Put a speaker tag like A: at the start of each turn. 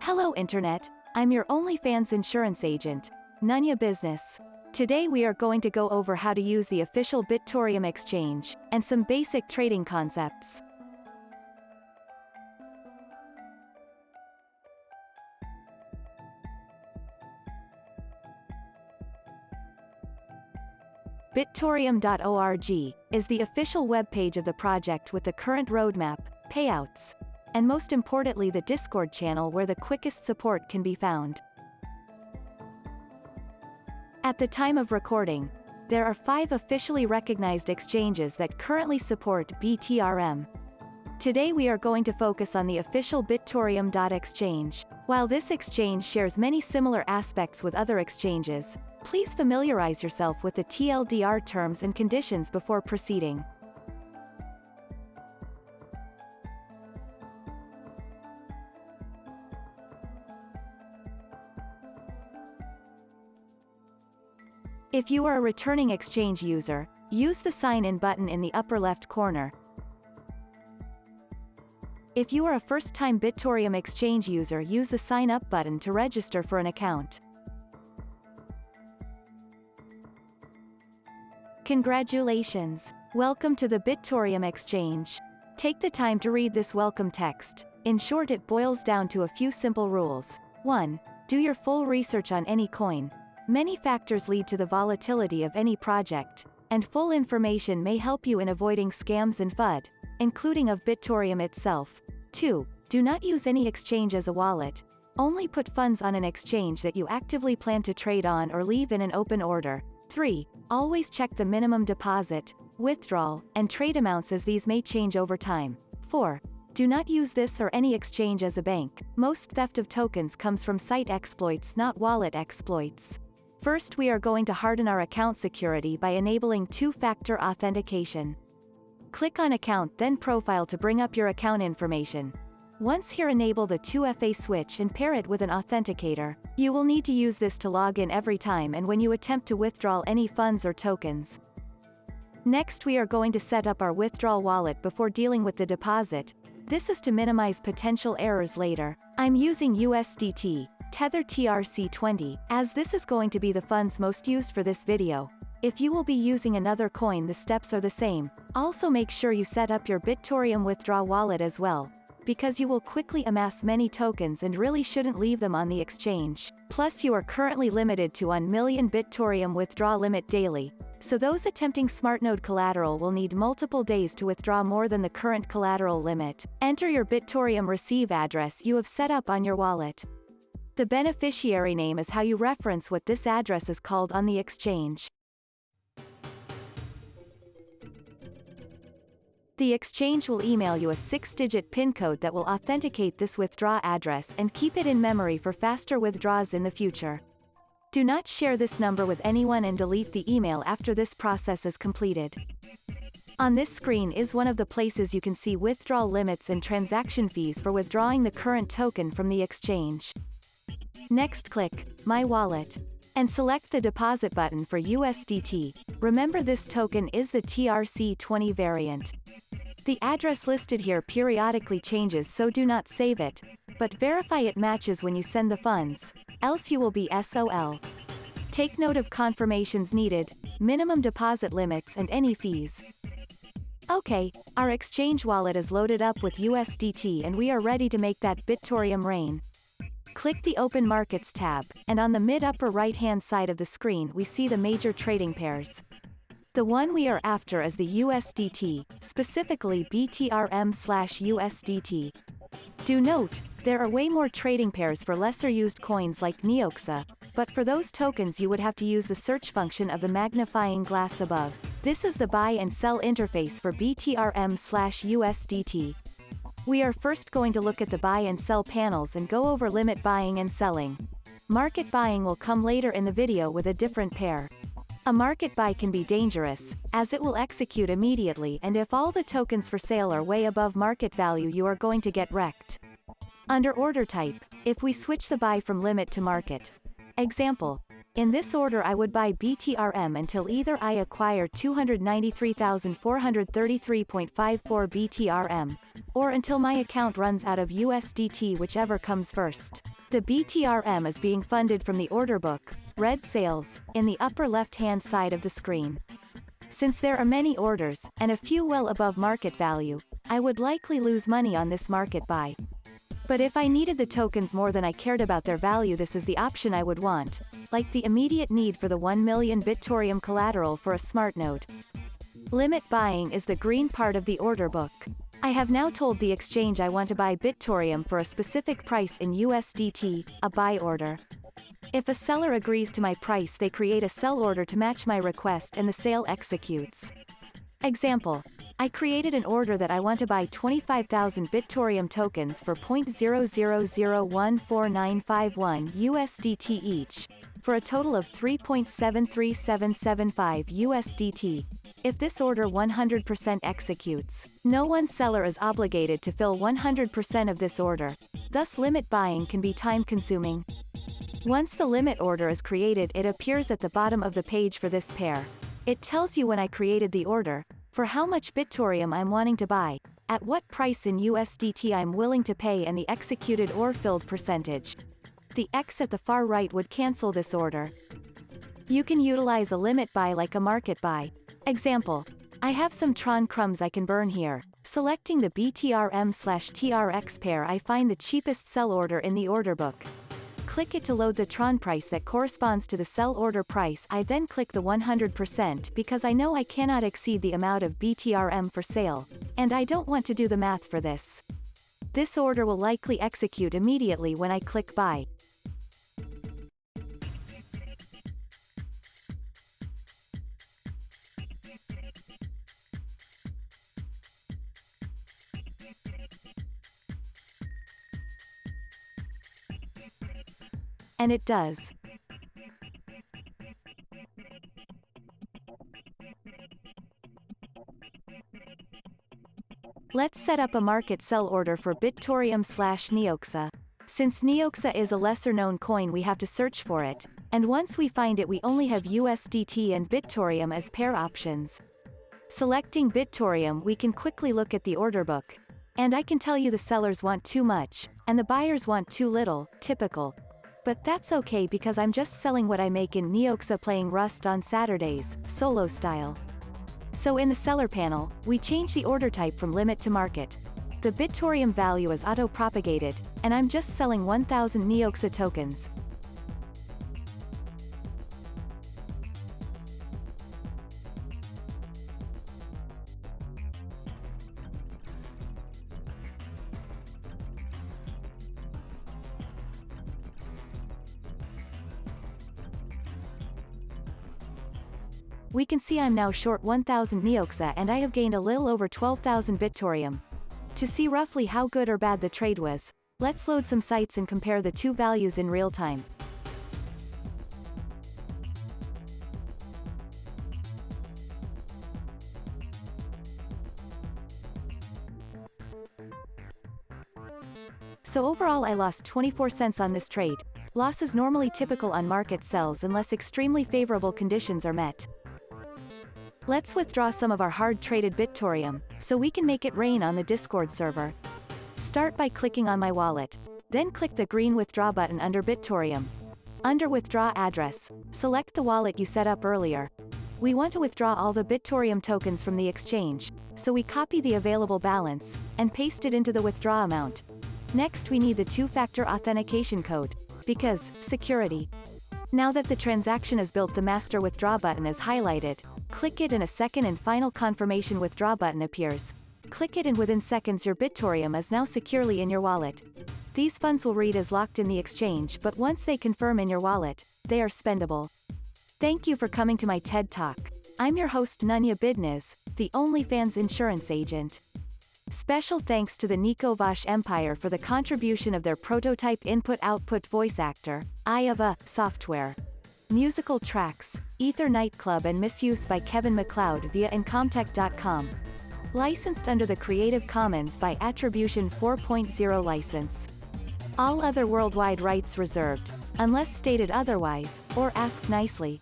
A: Hello Internet, I'm your OnlyFans Insurance Agent, Nunya Bidnizz. Today we are going to go over how to use the official Bitoreum.Exchange, and some basic trading concepts. Bitoreum.org is the official webpage of the project with the current roadmap, payouts, and most importantly the Discord channel where the quickest support can be found. At the time of recording, there are 5 officially recognized exchanges that currently support Bitoreum. Today we are going to focus on the official Bitoreum.Exchange. While this exchange shares many similar aspects with other exchanges, please familiarize yourself with the TLDR terms and conditions before proceeding. If you are a returning exchange user, use the sign-in button in the upper left corner. If you are a first-time Bitoreum.Exchange user, use the Sign Up button to register for an account. Congratulations! Welcome to the Bitoreum.Exchange. Take the time to read this welcome text. In short, it boils down to a few simple rules. 1. Do your full research on any coin. Many factors lead to the volatility of any project, and full information may help you in avoiding scams and FUD, including of Bitoreum itself. 2. Do not use any exchange as a wallet. Only put funds on an exchange that you actively plan to trade on or leave in an open order. 3. Always check the minimum deposit, withdrawal, and trade amounts as these may change over time. 4. Do not use this or any exchange as a bank. Most theft of tokens comes from site exploits, not wallet exploits. First, we are going to harden our account security by enabling two-factor authentication. Click on Account then Profile to bring up your account information. Once here, enable the 2FA switch and pair it with an authenticator. You will need to use this to log in every time and when you attempt to withdraw any funds or tokens. Next, we are going to set up our withdrawal wallet before dealing with the deposit. This is to minimize potential errors later. I'm using USDT, Tether TRC20, as this is going to be the funds most used for this video. If you will be using another coin, the steps are the same. Also make sure you set up your Bitoreum withdrawal wallet as well, because you will quickly amass many tokens and really shouldn't leave them on the exchange. Plus you are currently limited to 1 million Bitoreum withdrawal limit daily, so those attempting SmartNode collateral will need multiple days to withdraw more than the current collateral limit. Enter your Bitoreum receive address you have set up on your wallet. The beneficiary name is how you reference what this address is called on the exchange. The exchange will email you a 6-digit PIN code that will authenticate this withdraw address and keep it in memory for faster withdrawals in the future. Do not share this number with anyone and delete the email after this process is completed. On this screen is one of the places you can see withdrawal limits and transaction fees for withdrawing the current token from the exchange. Next, click My Wallet and select the deposit button for USDT. Remember, this token is the TRC20 variant. The address listed here periodically changes, so do not save it, but verify it matches when you send the funds, else you will be SOL. Take note of confirmations needed, minimum deposit limits and any fees. Okay, our exchange wallet is loaded up with USDT and we are ready to make that Bitoreum rain. Click the Open Markets tab, and on the mid-upper right-hand side of the screen we see the major trading pairs. The one we are after is the USDT, specifically Bitoreum/USDT. Do note, there are way more trading pairs for lesser used coins like NikoVash, but for those tokens you would have to use the search function of the magnifying glass above. This is the buy and sell interface for Bitoreum/USDT. We are first going to look at the buy and sell panels and go over limit buying and selling. Market buying will come later in the video with a different pair. A market buy can be dangerous, as it will execute immediately, and if all the tokens for sale are way above market value you are going to get wrecked. Under order type, if we switch the buy from limit to market. Example, in this order I would buy Bitoreum until either I acquire 293,433.54 Bitoreum, or until my account runs out of USDT, whichever comes first. The BTRM is being funded from the order book, red sales, in the upper left-hand side of the screen. Since there are many orders, and a few well above market value, I would likely lose money on this market buy. But if I needed the tokens more than I cared about their value, this is the option I would want, like the immediate need for the 1 million Bitoreum collateral for a smart node. Limit buying is the green part of the order book. I have now told the exchange I want to buy Bitoreum for a specific price in USDT, a buy order. If a seller agrees to my price, they create a sell order to match my request and the sale executes. Example. I created an order that I want to buy 25,000 Bitoreum tokens for 0.00014951 USDT each, for a total of 3.737775 USDT. If this order 100% executes, no one seller is obligated to fill 100% of this order. Thus limit buying can be time-consuming. Once the limit order is created, it appears at the bottom of the page for this pair. It tells you when I created the order, for how much Bitoreum I'm wanting to buy, at what price in USDT I'm willing to pay, and the executed or filled percentage. The X at the far right would cancel this order. You can utilize a limit buy like a market buy. Example. I have some Tron crumbs I can burn here. Selecting the BTRM/TRX pair, I find the cheapest sell order in the order book. Click it to load the Tron price that corresponds to the sell order price. I then click the 100% because I know I cannot exceed the amount of BTRM for sale, and I don't want to do the math for this. This order will likely execute immediately when I click buy. And it does. Let's set up a market sell order for Bitoreum/NikoVash. Since NikoVash is a lesser-known coin, we have to search for it, and once we find it, we only have USDT and Bitoreum as pair options. Selecting Bitoreum, we can quickly look at the order book, and I can tell you the sellers want too much, and the buyers want too little, typical. But that's okay because I'm just selling what I make in NikoVash playing Rust on Saturdays, solo style. So in the seller panel, we change the order type from limit to market. The Bitoreum value is auto-propagated, and I'm just selling 1,000 NikoVash tokens. We can see I'm now short 1,000 NikoVash and I have gained a little over 12,000 Bitoreum. To see roughly how good or bad the trade was, let's load some sites and compare the two values in real time. So overall I lost 24 cents on this trade. Loss is normally typical on market sells unless extremely favorable conditions are met. Let's withdraw some of our hard-traded Bitoreum, so we can make it rain on the Discord server. Start by clicking on my wallet. Then click the green withdraw button under Bitoreum. Under withdraw address, select the wallet you set up earlier. We want to withdraw all the Bitoreum tokens from the exchange, so we copy the available balance, and paste it into the withdraw amount. Next we need the two-factor authentication code, because, security. Now that the transaction is built, the master withdraw button is highlighted. Click it and a second and final confirmation withdraw button appears. Click it and within seconds your Bitoreum is now securely in your wallet. These funds will read as locked in the exchange, but once they confirm in your wallet, they are spendable. Thank you for coming to my TED Talk. I'm your host Nunya Bidnizz, the OnlyFans Insurance Agent. Special thanks to the NikoVash Empire for the contribution of their prototype input-output voice actor, IOVA, software. Musical tracks, Ether Nightclub and Misuse by Kevin MacLeod via Incomtech.com. Licensed under the Creative Commons by Attribution 4.0 license. All other worldwide rights reserved, unless stated otherwise, or ask nicely.